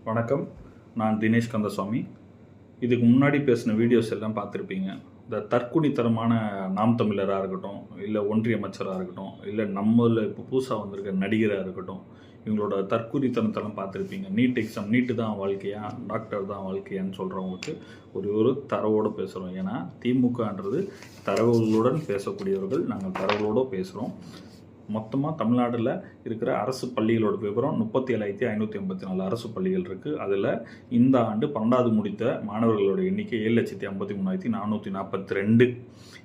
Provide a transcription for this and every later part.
வணக்கம். நான் தினேஷ் கந்தசாமி. இதுக்கு முன்னாடி பேசின வீடியோஸ் எல்லாம் பார்த்துருப்பீங்க. இந்த தற்குணித்தனமான நாம் தமிழராக இருக்கட்டும், இல்லை ஒன்றிய அமைச்சராக இருக்கட்டும், இல்லை நம்மள இப்போ புதுசாக வந்திருக்க நடிகராக இருக்கட்டும், இவங்களோட தற்குறித்தனத்தெல்லாம் பார்த்துருப்பீங்க. நீட் எக்ஸாம், நீட்டு தான் வாழ்க்கையா, டாக்டர் தான் வாழ்க்கையான்னு சொல்கிறவங்களுக்கு ஒரு தரவோடு பேசுகிறோம். ஏன்னா திமுகன்றது தரவுகளுடன் பேசக்கூடியவர்கள். நாங்கள் தரவுகளோடு பேசுகிறோம். மொத்தமாக தமிழ்நாட்டில் இருக்கிற அரசு பள்ளிகளோட விவரம் 37,584 அரசு பள்ளிகள் இருக்குது. அதில் இந்த ஆண்டு 12வது முடித்த மாணவர்களோட எண்ணிக்கை 7,53,442.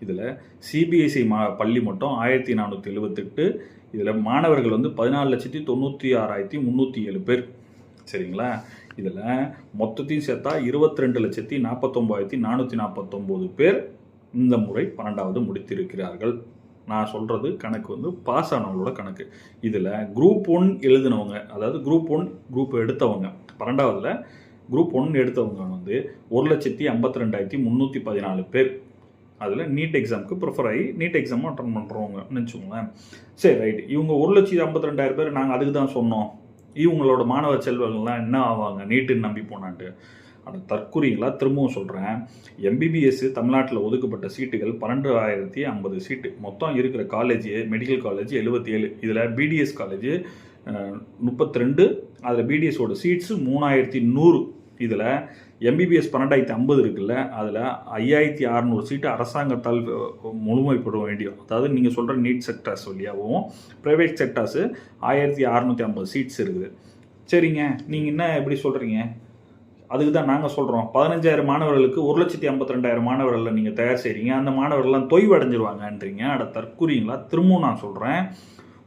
இதில் சிபிஎஸ்இ பள்ளி மட்டும் 1,478. இதில் மாணவர்கள் 14,96,307 பேர். சரிங்களா? இதில் மொத்தத்தையும் சேர்த்தா 22,49,449 பேர் இந்த முறை 12வது முடித்திருக்கிறார்கள். நான் சொல்கிறது கணக்கு பாஸ் ஆனவங்களோட கணக்கு. இதில் குரூப் 1 எழுதினவங்க, அதாவது குரூப் 1 குரூப் எடுத்தவங்க, 12வதுல குரூப் 1 எடுத்தவங்க 1,52,314 பேர். அதில் நீட் எக்ஸாமுக்கு ப்ரிஃபர் ஆகி நீட் எக்ஸாம் அட்டன் பண்ணுறவங்க நினச்சோங்களேன். சரி, ரைட். இவங்க 1,52,000 பேர் நாங்கள் அதுக்கு தான் சொன்னோம். இவங்களோட மாணவ செல்வங்கள்லாம் என்ன ஆவாங்க நீட்டுன்னு நம்பி போனான்ட்டு. அந்த தற்குறிங்களா திரும்பவும் சொல்கிறேன். எம்பிபிஎஸ் தமிழ்நாட்டில் ஒதுக்கப்பட்ட சீட்டுகள் 12,050 சீட்டு. மொத்தம் இருக்கிற காலேஜ், மெடிக்கல் காலேஜ் 77. இதில் பிடிஎஸ் காலேஜ் 32. அதில் பிடிஎஸோட சீட்ஸு 3,100. இதில் எம்பிபிஎஸ் 12,050 இருக்குல்ல, அதில் 5,600 சீட்டு அரசாங்கத்தால் முழுமைப்பட வேண்டியும், அதாவது நீங்கள் சொல்கிற நீட் செக்டார்ஸ் வழியாகவும் ப்ரைவேட் செக்டார்ஸு 1,650 சீட்ஸ் இருக்குது. சரிங்க, நீங்கள் என்ன எப்படி சொல்கிறீங்க? அதுக்கு தான் நாங்கள் சொல்கிறோம். 15,000 மாணவர்களுக்கு 1,52,000 மாணவர்களில் நீங்கள் தயார் செய்கிறீங்க. அந்த மாணவர்கள்லாம் தொய்வு அடைஞ்சிருவாங்கன்றீங்க. தற்குறிங்களா? திரும்பவும் நான் சொல்கிறேன்,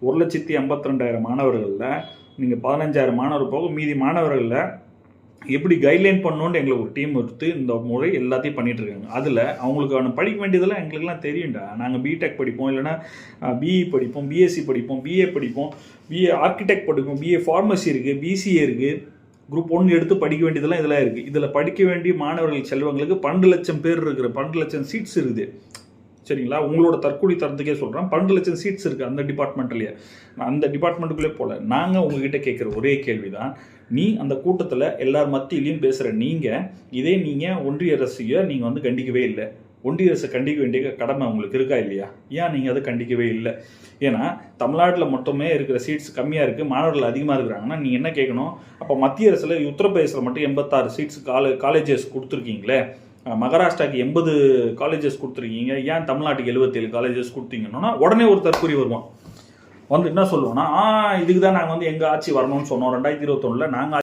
1,52,000 மாணவர்களில் நீங்கள் 15,000 மாணவர் போக மீதி மாணவர்களில் எப்படி கைட்லைன் பண்ணணுன்னு எங்களுக்கு ஒரு டீம் எடுத்து இந்த முறை எல்லாத்தையும் பண்ணிகிட்டு இருக்காங்க. அதில் அவங்களுக்கான படிக்க வேண்டியதெல்லாம் எங்களுக்குலாம் தெரியும்டா. நாங்கள் பிடெக் படிப்போம், இல்லைனா பிஇ படிப்போம், பிஎஸ்சி படிப்போம், பிஏ படிப்போம், பிஏ ஆர்கிடெக்ட் படிப்போம், பிஏ ஃபார்மசி இருக்குது, பிசிஏ இருக்குது. குரூப் 1 எடுத்து படிக்க வேண்டியதெல்லாம் இதெல்லாம் இருக்குது. இதில் படிக்க வேண்டிய மாணவர்கள் செல்வங்களுக்கு 12 லட்சம் பேர் இருக்கிற 12 லட்சம் சீட்ஸ் இருக்குது. சரிங்களா? உங்களோட தற்கொலை தரத்துக்கே சொல்கிறேன், 12 லட்சம் சீட்ஸ் இருக்குது அந்த டிபார்ட்மெண்ட்லேயே. அந்த டிபார்ட்மெண்ட்டுக்குள்ளே போகல. நாங்கள் உங்ககிட்ட கேட்குற ஒரே கேள்வி தான், நீ அந்த கூட்டத்தில் எல்லார் மத்தியிலையும் பேசுகிற நீங்கள் ஒன்றிய அரசியை நீங்கள் கண்டிக்கவே இல்லை. ஒன்றிய அரசை கண்டிக்க வேண்டிய கடமை உங்களுக்கு இருக்கா இல்லையா? ஏன் நீங்கள் அதை கண்டிக்கவே இல்லை? ஏன்னா தமிழ்நாட்டில் மட்டுமே இருக்கிற சீட்ஸ் கம்மியாக இருக்குது, மாணவர்கள் அதிகமாக இருக்கிறாங்கன்னா நீங்கள் என்ன கேட்கணும்? அப்போ மத்திய அரசில் உத்தரப்பிரதேசில் மட்டும் 86 சீட்ஸ் காலேஜஸ் கொடுத்துருக்கீங்களே, மகாராஷ்டிராவுக்கு 80 காலேஜஸ் கொடுத்துருக்கீங்க, ஏன் தமிழ்நாட்டுக்கு 77 காலேஜஸ் கொடுத்தீங்கன்னா உடனே ஒரு தற்கொலை வருவான். என்ன சொல்லுவோன்னா, இதுக்கு தான் நாங்கள் எங்கள் ஆட்சி வரணும்னு சொன்னோம் 2021. நாங்கள்